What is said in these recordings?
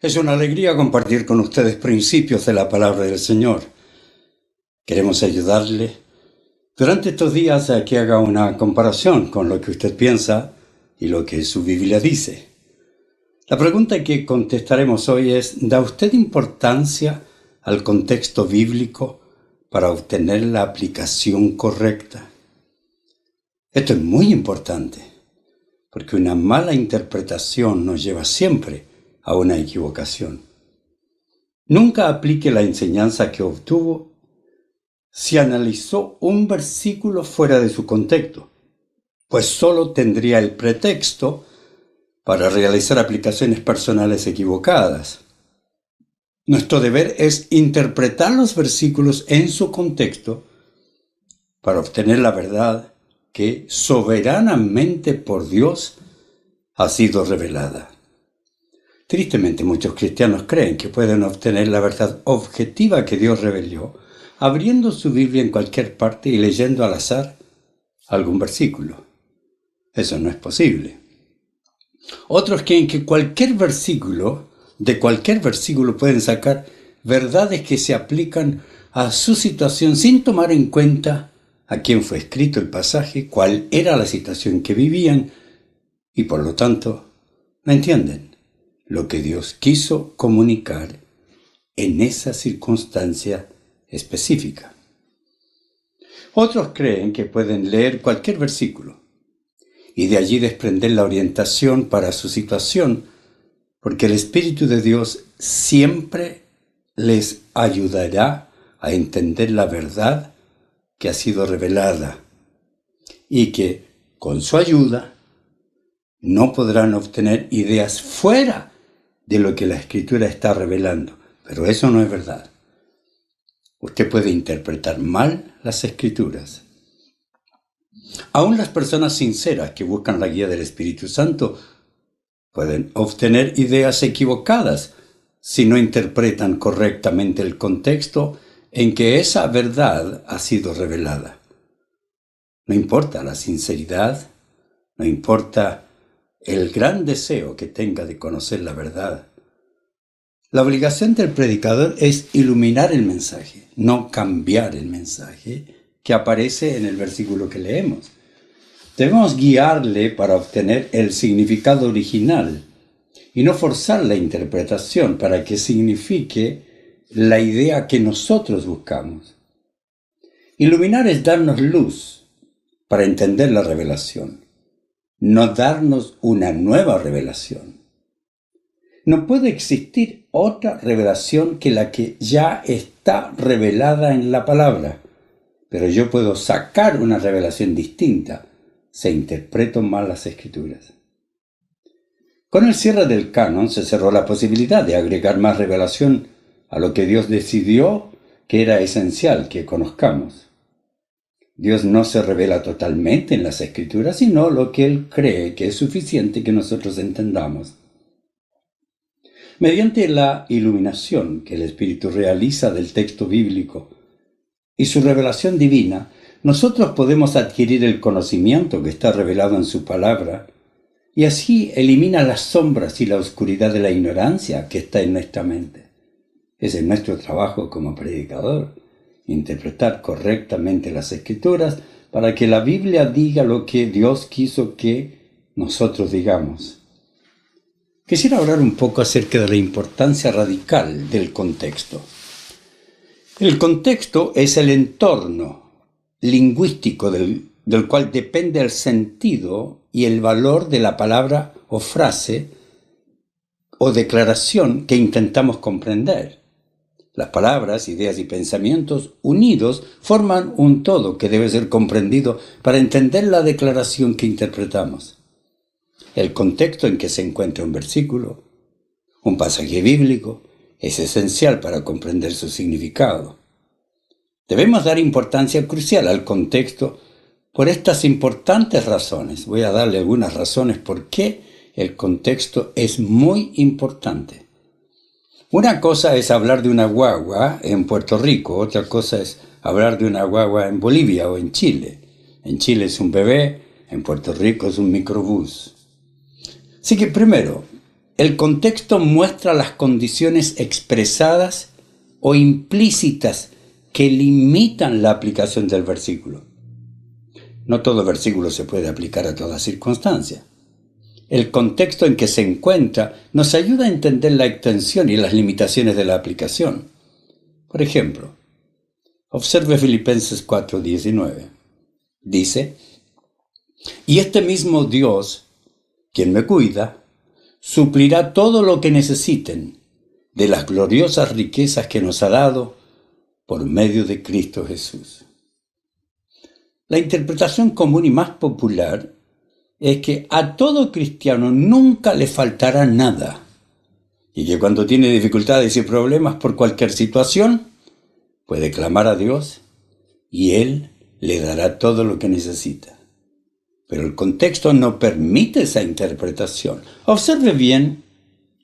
Es una alegría compartir con ustedes principios de la palabra del Señor. Queremos ayudarle durante estos días a que haga una comparación con lo que usted piensa y lo que su Biblia dice. La pregunta que contestaremos hoy es: ¿da usted importancia al contexto bíblico para obtener la aplicación correcta? Esto es muy importante, porque una mala interpretación nos lleva siempre a una equivocación. Nunca aplique la enseñanza que obtuvo si analizó un versículo fuera de su contexto, pues solo tendría el pretexto para realizar aplicaciones personales equivocadas. Nuestro deber es interpretar los versículos en su contexto para obtener la verdad que soberanamente por Dios ha sido revelada. Tristemente, muchos cristianos creen que pueden obtener la verdad objetiva que Dios reveló abriendo su Biblia en cualquier parte y leyendo al azar algún versículo. Eso no es posible. Otros creen que de cualquier versículo pueden sacar verdades que se aplican a su situación sin tomar en cuenta a quién fue escrito el pasaje, cuál era la situación que vivían y por lo tanto no entienden lo que Dios quiso comunicar en esa circunstancia específica. Otros creen que pueden leer cualquier versículo y de allí desprender la orientación para su situación, porque el Espíritu de Dios siempre les ayudará a entender la verdad que ha sido revelada y que, con su ayuda, no podrán obtener ideas fuera de lo que la Escritura está revelando. Pero eso no es verdad. Usted puede interpretar mal las Escrituras. Aún las personas sinceras que buscan la guía del Espíritu Santo pueden obtener ideas equivocadas si no interpretan correctamente el contexto en que esa verdad ha sido revelada. No importa la sinceridad, no importa el gran deseo que tenga de conocer la verdad. La obligación del predicador es iluminar el mensaje, no cambiar el mensaje que aparece en el versículo que leemos. Debemos guiarle para obtener el significado original y no forzar la interpretación para que signifique la idea que nosotros buscamos. Iluminar es darnos luz para entender la revelación, no darnos una nueva revelación. No puede existir otra revelación que la que ya está revelada en la palabra, pero yo puedo sacar una revelación distinta si interpreto mal las Escrituras. Con el cierre del canon se cerró la posibilidad de agregar más revelación a lo que Dios decidió que era esencial que conozcamos. Dios no se revela totalmente en las Escrituras, sino lo que Él cree que es suficiente que nosotros entendamos. Mediante la iluminación que el Espíritu realiza del texto bíblico y su revelación divina, nosotros podemos adquirir el conocimiento que está revelado en su palabra y así elimina las sombras y la oscuridad de la ignorancia que está en nuestra mente. Ese es nuestro trabajo como predicador, interpretar correctamente las Escrituras para que la Biblia diga lo que Dios quiso que nosotros digamos. Quisiera hablar un poco acerca de la importancia radical del contexto. El contexto es el entorno lingüístico del cual depende el sentido y el valor de la palabra o frase o declaración que intentamos comprender. Las palabras, ideas y pensamientos unidos forman un todo que debe ser comprendido para entender la declaración que interpretamos. El contexto en que se encuentra un versículo, un pasaje bíblico, es esencial para comprender su significado. Debemos dar importancia crucial al contexto por estas importantes razones. Voy a darle algunas razones por qué el contexto es muy importante. Una cosa es hablar de una guagua en Puerto Rico, otra cosa es hablar de una guagua en Bolivia o en Chile. En Chile es un bebé, en Puerto Rico es un microbús. Así que primero, el contexto muestra las condiciones expresadas o implícitas que limitan la aplicación del versículo. No todo versículo se puede aplicar a toda circunstancia. El contexto en que se encuentra nos ayuda a entender la extensión y las limitaciones de la aplicación. Por ejemplo, observe Filipenses 4:19. Dice: y este mismo Dios, quien me cuida, suplirá todo lo que necesiten de las gloriosas riquezas que nos ha dado por medio de Cristo Jesús. La interpretación común y más popular es que a todo cristiano nunca le faltará nada y que cuando tiene dificultades y problemas por cualquier situación, puede clamar a Dios y Él le dará todo lo que necesita. Pero el contexto no permite esa interpretación. Observe bien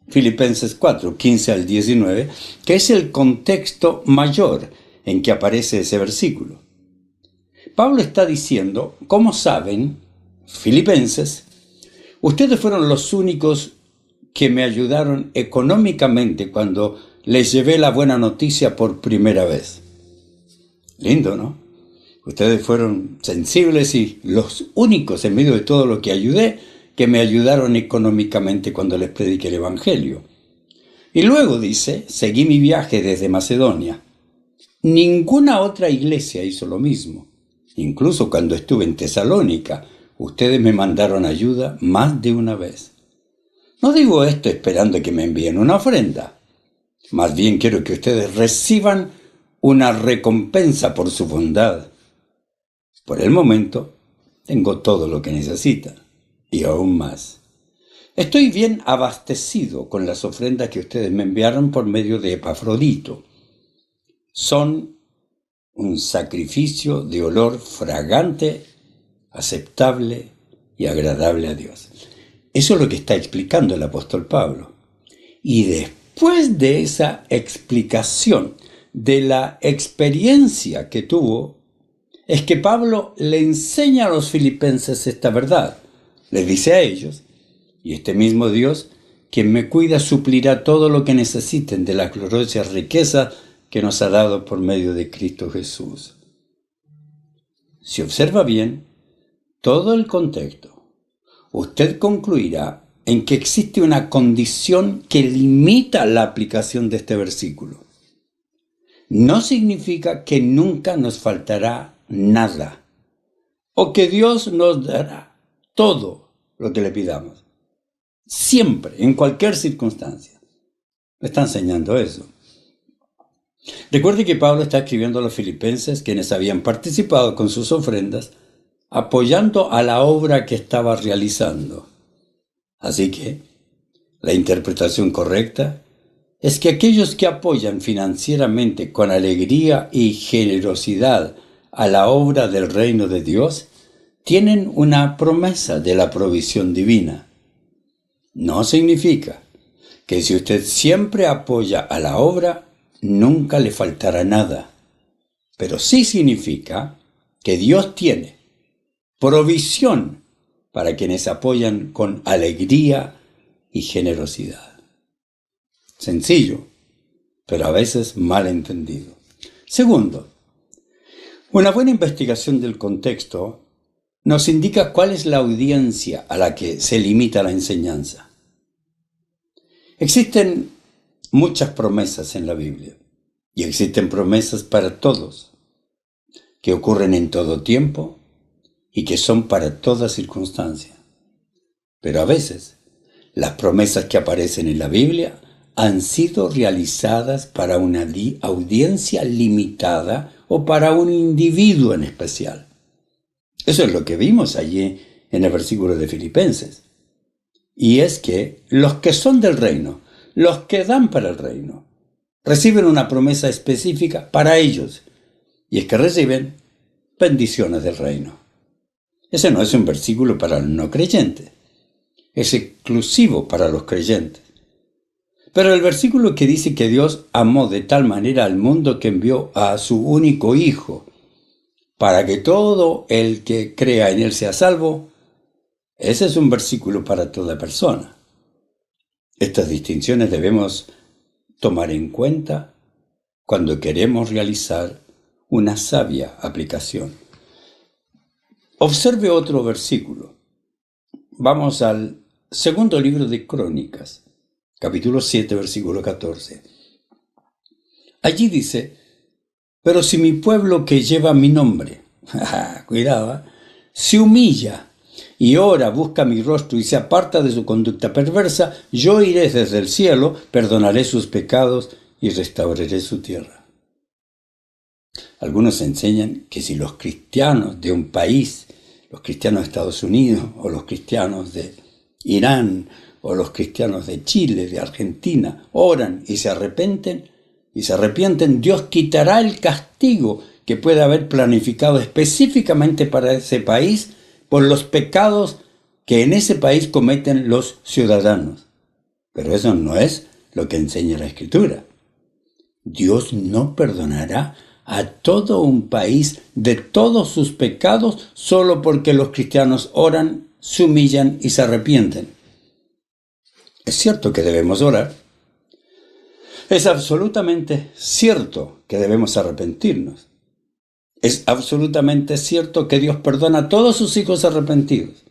Filipenses 4:15 al 19, que es el contexto mayor en que aparece ese versículo. Pablo está diciendo: como saben, filipenses, ustedes fueron los únicos que me ayudaron económicamente cuando les llevé la buena noticia por primera vez. Lindo, ¿no? Ustedes fueron sensibles y los únicos en medio de todo lo que ayudé que me ayudaron económicamente cuando les prediqué el Evangelio. Y luego dice: seguí mi viaje desde Macedonia. Ninguna otra iglesia hizo lo mismo. Incluso cuando estuve en Tesalónica, ustedes me mandaron ayuda más de una vez. No digo esto esperando que me envíen una ofrenda. Más bien quiero que ustedes reciban una recompensa por su bondad. Por el momento, tengo todo lo que necesitan, y aún más. Estoy bien abastecido con las ofrendas que ustedes me enviaron por medio de Epafrodito. Son un sacrificio de olor fragante, aceptable y agradable a Dios. Eso es lo que está explicando el apóstol Pablo. Y después de esa explicación de la experiencia que tuvo, es que Pablo le enseña a los filipenses esta verdad. Les dice a ellos: y este mismo Dios, quien me cuida, suplirá todo lo que necesiten de las gloriosas riquezas que nos ha dado por medio de Cristo Jesús. Si observa bien todo el contexto, usted concluirá en que existe una condición que limita la aplicación de este versículo. No significa que nunca nos faltará nada, o que Dios nos dará todo lo que le pidamos. Siempre, en cualquier circunstancia. Me está enseñando eso. Recuerde que Pablo está escribiendo a los filipenses, quienes habían participado con sus ofrendas, apoyando a la obra que estaba realizando. Así que, la interpretación correcta es que aquellos que apoyan financieramente con alegría y generosidad a la obra del reino de Dios, tienen una promesa de la provisión divina. No significa que si usted siempre apoya a la obra, nunca le faltará nada. Pero sí significa que Dios tiene provisión para quienes apoyan con alegría y generosidad. Sencillo, pero a veces mal entendido. Segundo, una buena investigación del contexto nos indica cuál es la audiencia a la que se limita la enseñanza. Existen muchas promesas en la Biblia, y existen promesas para todos, que ocurren en todo tiempo y que son para toda circunstancia. Pero a veces, las promesas que aparecen en la Biblia han sido realizadas para una audiencia limitada o para un individuo en especial. Eso es lo que vimos allí en el versículo de Filipenses. Y es que los que son del reino, los que dan para el reino, reciben una promesa específica para ellos, y es que reciben bendiciones del reino. Ese no es un versículo para los no creyentes, es exclusivo para los creyentes. Pero el versículo que dice que Dios amó de tal manera al mundo que envió a su único Hijo, para que todo el que crea en Él sea salvo, ese es un versículo para toda persona. Estas distinciones debemos tomar en cuenta cuando queremos realizar una sabia aplicación. Observe otro versículo. Vamos al segundo libro de Crónicas, capítulo 7, versículo 14. Allí dice: pero si mi pueblo que lleva mi nombre, cuidado, se humilla y ora, busca mi rostro y se aparta de su conducta perversa, yo iré desde el cielo, perdonaré sus pecados y restauraré su tierra. Algunos enseñan que si los cristianos de un país, los cristianos de Estados Unidos, o los cristianos de Irán, o los cristianos de Chile, de Argentina, oran y se arrepienten, Dios quitará el castigo que puede haber planificado específicamente para ese país por los pecados que en ese país cometen los ciudadanos. Pero eso no es lo que enseña la Escritura. Dios no perdonará a todo un país de todos sus pecados solo porque los cristianos oran, se humillan y se arrepienten. Es cierto que debemos orar. Es absolutamente cierto que debemos arrepentirnos. Es absolutamente cierto que Dios perdona a todos sus hijos arrepentidos.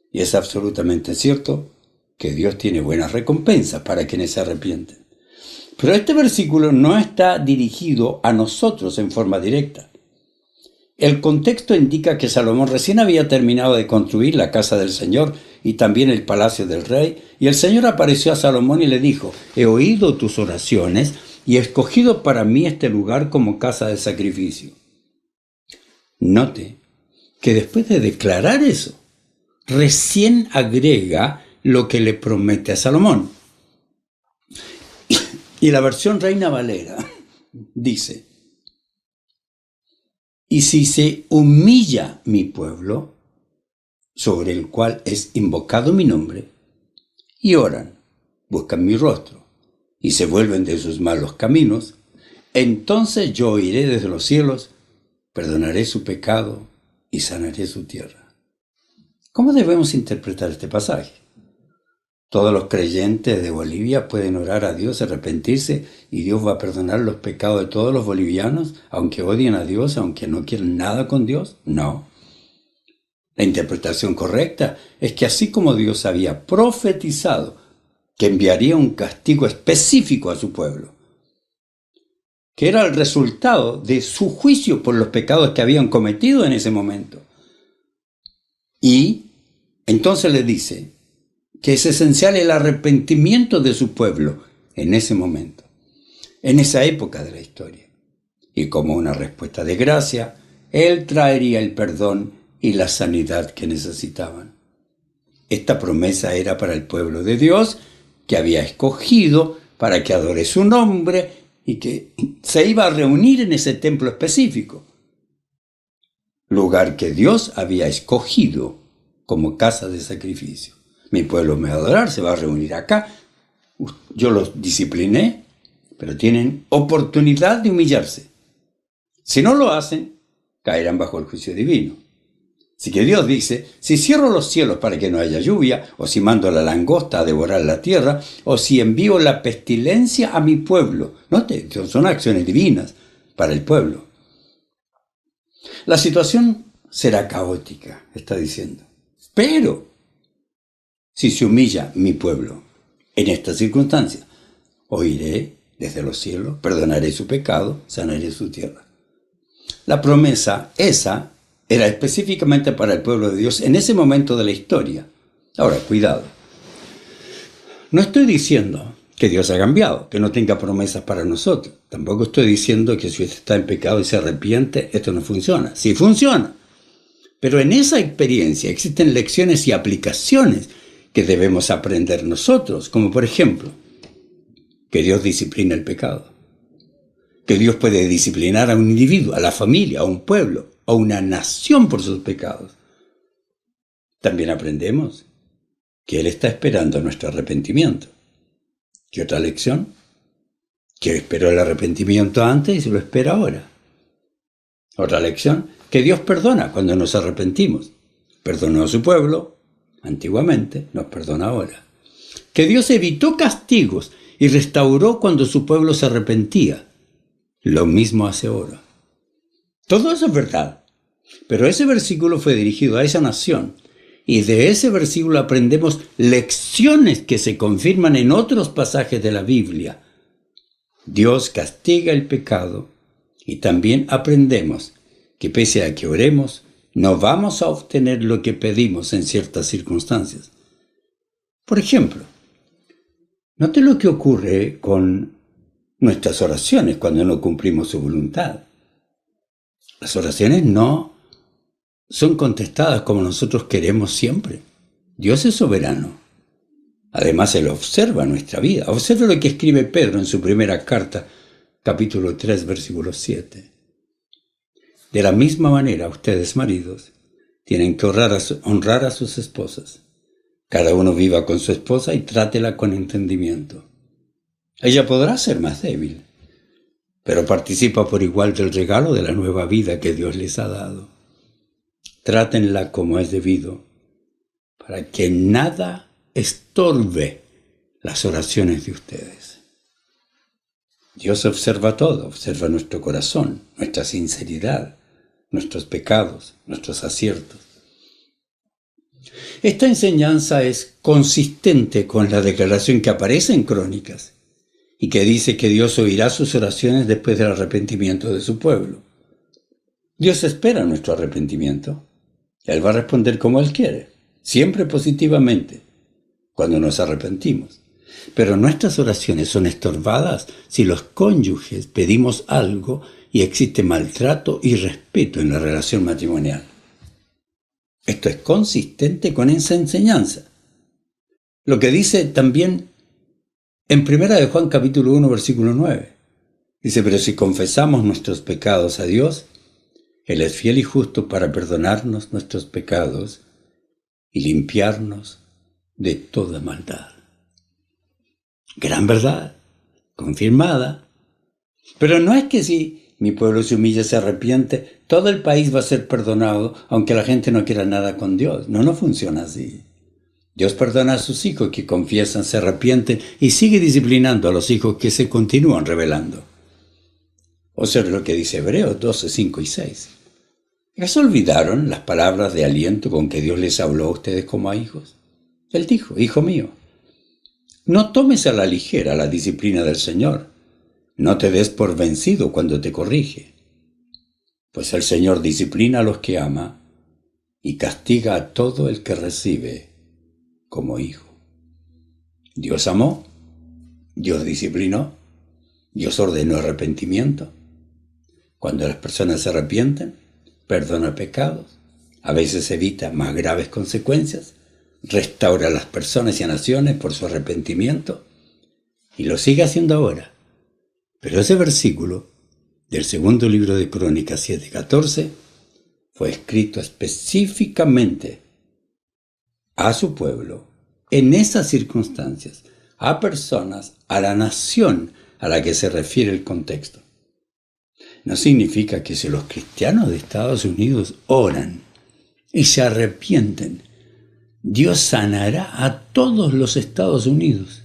Y es absolutamente cierto que Dios tiene buenas recompensas para quienes se arrepienten. Pero este versículo no está dirigido a nosotros en forma directa. El contexto indica que Salomón recién había terminado de construir la casa del Señor y también el palacio del rey, y el Señor apareció a Salomón y le dijo: he oído tus oraciones y he escogido para mí este lugar como casa de sacrificio. Note que después de declarar eso, recién agrega lo que le promete a Salomón. Y la versión Reina Valera dice: y si se humilla mi pueblo, sobre el cual es invocado mi nombre, y oran, buscan mi rostro, y se vuelven de sus malos caminos, entonces yo oiré desde los cielos, perdonaré su pecado y sanaré su tierra. ¿Cómo debemos interpretar este pasaje? Todos los creyentes de Bolivia pueden orar a Dios, arrepentirse, y Dios va a perdonar los pecados de todos los bolivianos, aunque odien a Dios, aunque no quieran nada con Dios. No. La interpretación correcta es que así como Dios había profetizado que enviaría un castigo específico a su pueblo, que era el resultado de su juicio por los pecados que habían cometido en ese momento, y entonces le dice que es esencial el arrepentimiento de su pueblo en ese momento, en esa época de la historia. Y como una respuesta de gracia, Él traería el perdón y la sanidad que necesitaban. Esta promesa era para el pueblo de Dios, que había escogido para que adore su nombre y que se iba a reunir en ese templo específico, lugar que Dios había escogido como casa de sacrificio. Mi pueblo me va a adorar, se va a reunir acá. Yo los discipliné, pero tienen oportunidad de humillarse. Si no lo hacen, caerán bajo el juicio divino. Así que Dios dice: si cierro los cielos para que no haya lluvia, o si mando la langosta a devorar la tierra, o si envío la pestilencia a mi pueblo. Note, son acciones divinas para el pueblo. La situación será caótica, está diciendo. Pero si se humilla mi pueblo en esta circunstancia, oiré desde los cielos, perdonaré su pecado, sanaré su tierra. La promesa esa era específicamente para el pueblo de Dios en ese momento de la historia. Ahora, cuidado. No estoy diciendo que Dios ha cambiado, que no tenga promesas para nosotros. Tampoco estoy diciendo que si usted está en pecado y se arrepiente, esto no funciona. Sí funciona. Pero en esa experiencia existen lecciones y aplicaciones que debemos aprender nosotros, como por ejemplo, que Dios disciplina el pecado, que Dios puede disciplinar a un individuo, a la familia, a un pueblo, a una nación por sus pecados. También aprendemos que Él está esperando nuestro arrepentimiento. ¿Qué otra lección? Que esperó el arrepentimiento antes y lo espera ahora. Otra lección, que Dios perdona cuando nos arrepentimos. Perdonó a su pueblo antiguamente, nos perdona ahora. que Dios evitó castigos y restauró cuando su pueblo se arrepentía. Lo mismo hace ahora. Todo eso es verdad, pero ese versículo fue dirigido a esa nación, y de ese versículo aprendemos lecciones que se confirman en otros pasajes de la Biblia. Dios castiga el pecado, y también aprendemos que pese a que oremos, no vamos a obtener lo que pedimos en ciertas circunstancias. Por ejemplo, note lo que ocurre con nuestras oraciones cuando no cumplimos su voluntad. Las oraciones no son contestadas como nosotros queremos siempre. Dios es soberano. Además, Él observa nuestra vida. Observa lo que escribe Pedro en su primera carta, capítulo 3, versículo 7. De la misma manera, ustedes, maridos, tienen que honrar a sus esposas. Cada uno viva con su esposa y trátela con entendimiento. Ella podrá ser más débil, pero participa por igual del regalo de la nueva vida que Dios les ha dado. Trátenla como es debido, para que nada estorbe las oraciones de ustedes. Dios observa todo, observa nuestro corazón, nuestra sinceridad, nuestros pecados, nuestros aciertos. Esta enseñanza es consistente con la declaración que aparece en Crónicas y que dice que Dios oirá sus oraciones después del arrepentimiento de su pueblo. Dios espera nuestro arrepentimiento. Él va a responder como Él quiere, siempre positivamente, cuando nos arrepentimos. Pero nuestras oraciones son estorbadas si los cónyuges pedimos algo y existe maltrato y respeto en la relación matrimonial. Esto es consistente con esa enseñanza. Lo que dice también en 1 de Juan capítulo 1, versículo 9. Dice, pero si confesamos nuestros pecados a Dios, Él es fiel y justo para perdonarnos nuestros pecados y limpiarnos de toda maldad. Gran verdad, confirmada. Pero no es que si mi pueblo se humilla y se arrepiente, todo el país va a ser perdonado, aunque la gente no quiera nada con Dios. No funciona así. Dios perdona a sus hijos que confiesan, se arrepienten y sigue disciplinando a los hijos que se continúan rebelando. Observe lo que dice Hebreos 12, 5 y 6. ¿Acaso olvidaron las palabras de aliento con que Dios les habló a ustedes como a hijos? Él dijo, hijo mío, no tomes a la ligera la disciplina del Señor. No te des por vencido cuando te corrige. Pues el Señor disciplina a los que ama y castiga a todo el que recibe como hijo. Dios amó, Dios disciplinó, Dios ordenó arrepentimiento. Cuando las personas se arrepienten, perdona pecados, a veces evita más graves consecuencias, restaura a las personas y a naciones por su arrepentimiento, y lo sigue haciendo ahora. Pero ese versículo del segundo libro de Crónicas 7:14 fue escrito específicamente a su pueblo, en esas circunstancias, a personas, a la nación a la que se refiere el contexto. No significa que si los cristianos de Estados Unidos oran y se arrepienten, Dios sanará a todos los Estados Unidos,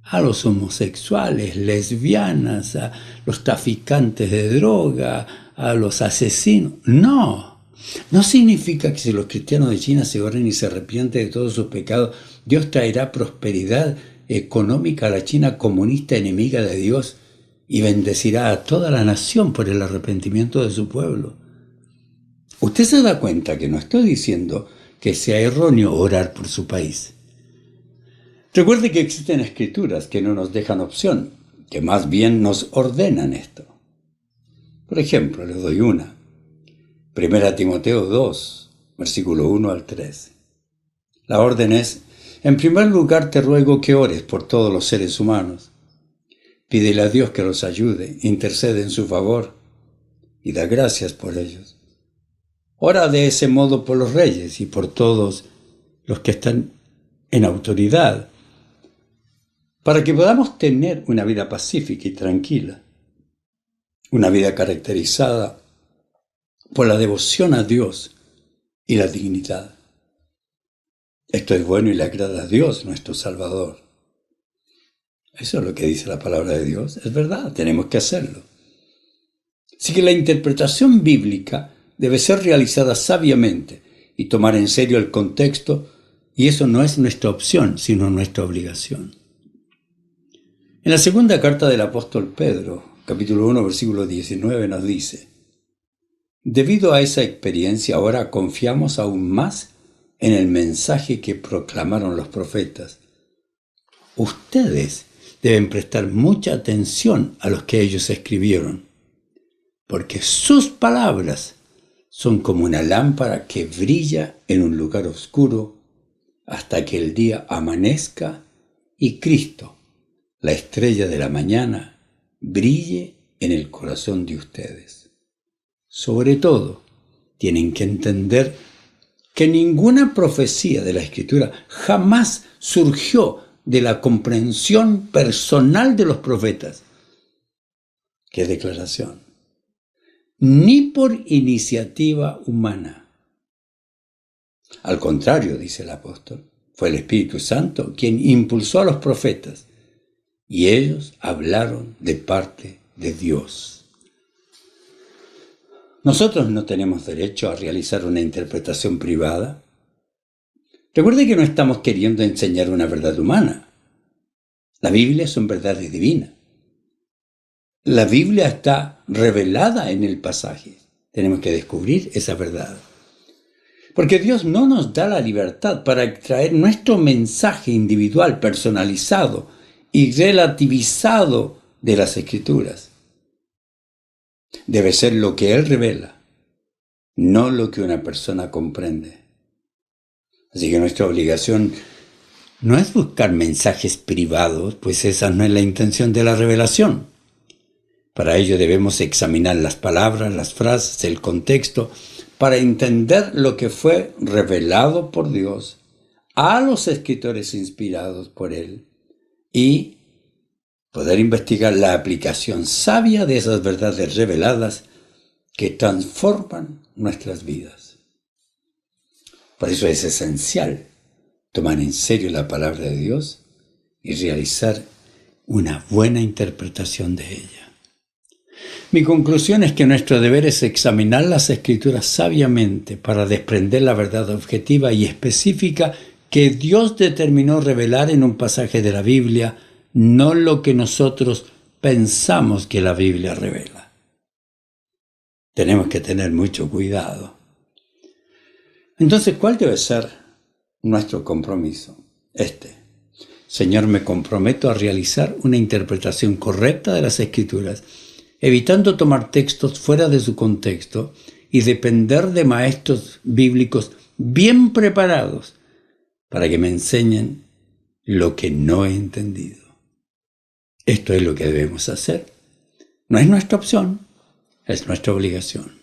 a los homosexuales, lesbianas, a los traficantes de droga, a los asesinos. No significa que si los cristianos de China se oran y se arrepienten de todos sus pecados, Dios traerá prosperidad económica a la China comunista enemiga de Dios y bendecirá a toda la nación por el arrepentimiento de su pueblo. Usted se da cuenta que no estoy diciendo que sea erróneo orar por su país. Recuerde que existen escrituras que no nos dejan opción, que más bien nos ordenan esto. Por ejemplo, les doy una. 1 Timoteo 2, versículo 1 al 3. La orden es, en primer lugar te ruego que ores por todos los seres humanos. Pídele a Dios que los ayude, intercede en su favor y da gracias por ellos. Ora de ese modo por los reyes y por todos los que están en autoridad, para que podamos tener una vida pacífica y tranquila, una vida caracterizada por la devoción a Dios y la dignidad. Esto es bueno y le agrada a Dios, nuestro Salvador. Eso es lo que dice la palabra de Dios. Es verdad, tenemos que hacerlo. Así que la interpretación bíblica debe ser realizada sabiamente y tomar en serio el contexto, y eso no es nuestra opción, sino nuestra obligación. En la segunda carta del apóstol Pedro, capítulo 1, versículo 19, nos dice: debido a esa experiencia, ahora confiamos aún más en el mensaje que proclamaron los profetas. Ustedes deben prestar mucha atención a los que ellos escribieron, porque sus palabras son como una lámpara que brilla en un lugar oscuro hasta que el día amanezca y Cristo, la estrella de la mañana, brille en el corazón de ustedes. Sobre todo, tienen que entender que ninguna profecía de la Escritura jamás surgió de la comprensión personal de los profetas. ¡Qué declaración! Ni por iniciativa humana. Al contrario, dice el apóstol, fue el Espíritu Santo quien impulsó a los profetas, y ellos hablaron de parte de Dios. Nosotros no tenemos derecho a realizar una interpretación privada. Recuerde que no estamos queriendo enseñar una verdad humana. La Biblia son verdades divinas. La Biblia está revelada en el pasaje. Tenemos que descubrir esa verdad. Porque Dios no nos da la libertad para extraer nuestro mensaje individual, personalizado y relativizado de las Escrituras. Debe ser lo que Él revela, no lo que una persona comprende. Así que nuestra obligación no es buscar mensajes privados, pues esa no es la intención de la revelación. Para ello debemos examinar las palabras, las frases, el contexto, para entender lo que fue revelado por Dios a los escritores inspirados por Él y poder investigar la aplicación sabia de esas verdades reveladas que transforman nuestras vidas. Por eso es esencial tomar en serio la palabra de Dios y realizar una buena interpretación de ella. Mi conclusión es que nuestro deber es examinar las Escrituras sabiamente para desprender la verdad objetiva y específica que Dios determinó revelar en un pasaje de la Biblia, no lo que nosotros pensamos que la Biblia revela. Tenemos que tener mucho cuidado. Entonces, ¿cuál debe ser nuestro compromiso? Señor, me comprometo a realizar una interpretación correcta de las Escrituras, evitando tomar textos fuera de su contexto y depender de maestros bíblicos bien preparados para que me enseñen lo que no he entendido. Esto es lo que debemos hacer. No es nuestra opción, es nuestra obligación.